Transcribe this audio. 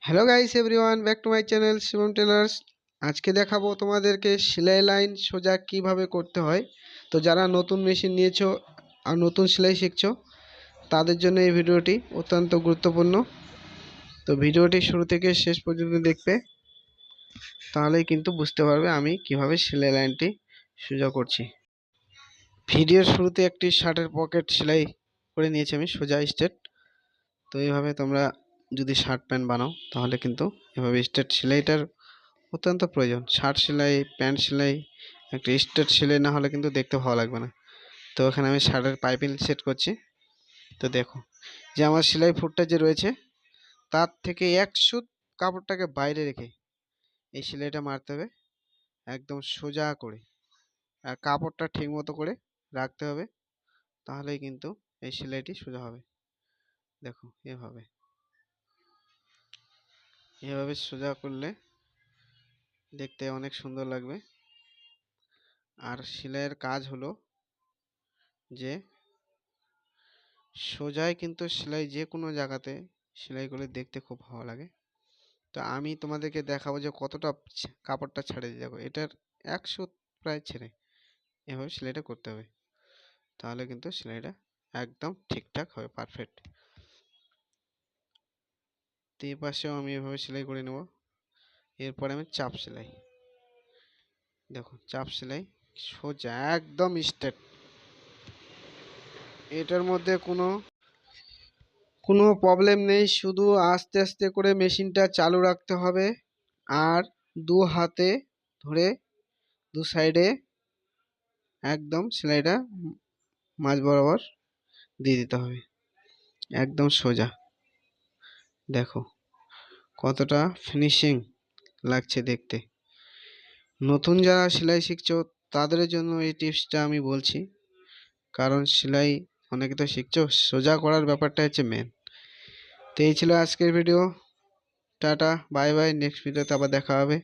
Hello guys everyone, back to my channel Shivam tailors. আজকে দেখাবো তোমাদেরকে সেলাই লাইন সোজা কিভাবে করতে হয়। তো যারা নতুন মেশিন নিয়েছো আর নতুন সেলাই শিখছো তাদের জন্য এই ভিডিওটি অত্যন্ত গুরুত্বপূর্ণ। তো ভিডিওটি শুরু থেকে শেষ পর্যন্ত দেখবে, তাহলেই কিন্তু বুঝতে পারবে আমি কিভাবে সেলাই লাইনটি সোজা করছি। ভিডিওর শুরুতে একটি শার্টের পকেট সেলাই করে নিয়েছি আমি সোজা স্ট্রেট। তো এইভাবে তোমরা যদি শার্ট প্যান্ট বানাও তাহলে কিন্তু এভাবে স্ট্রেট সেলাইটার অত্যন্ত প্রয়োজন। শার্ট সেলাই, প্যান্ট সেলাই একটা স্ট্রেট সেলাই না হলে কিন্তু দেখতে ভালো লাগবে না। তো এখানে আমি শার্টের পাইপিং সেট করছি। তো দেখো যে আমার সেলাই ফুটটা যে রয়েছে তার থেকে এক সুত কাপড়টাকে বাইরে রেখে এই সেলাইটা মারতে হবে, একদম সোজা করে। আর কাপড়টা ঠিক মতো করে রাখতে হবে, তাহলেই কিন্তু এই সেলাইটি সোজা হবে। দেখো এভাবে এভাবে সোজা করলে দেখতে অনেক সুন্দর লাগবে। আর সেলাইয়ের কাজ হলো যে সোজাই কিন্তু সেলাই যে কোনো জায়গাতে সেলাই করে দেখতে খুব ভালো লাগে। তো আমি তোমাদেরকে দেখাবো যে কতটা কাপড়টা ছেড়ে যাবে। এটার 100 প্রায় ছেড়ে এভাবে সেলাইটা করতে হবে, তাহলে কিন্তু সেলাইটা একদম ঠিকঠাক হবে, পারফেক্ট। তো এই পাশেও আমি এভাবে সেলাই করে নেব। এরপরে আমি চাপ সেলাই, দেখো চাপ সেলাই সোজা একদম স্ট্রেট। এটার মধ্যে কোনো প্রবলেম নেই, শুধু আস্তে আস্তে করে মেশিনটা চালু রাখতে হবে আর দু হাতে ধরে দু সাইডে একদম সেলাইটা মাঝ বরাবর দিয়ে দিতে হবে, একদম সোজা। দেখো কতটা ফিনিশিং লাগছে দেখতে। নতুন যারা সেলাই শিখছো তাদের জন্য এই টিপসটা আমি বলছি, কারণ সেলাই অনেকে তো শিখছো, সোজা করার ব্যাপারটা হচ্ছে মেন। তো এই ছিল আজকের video. Tata, bye bye, next ভিডিওতে আবার দেখা হবে।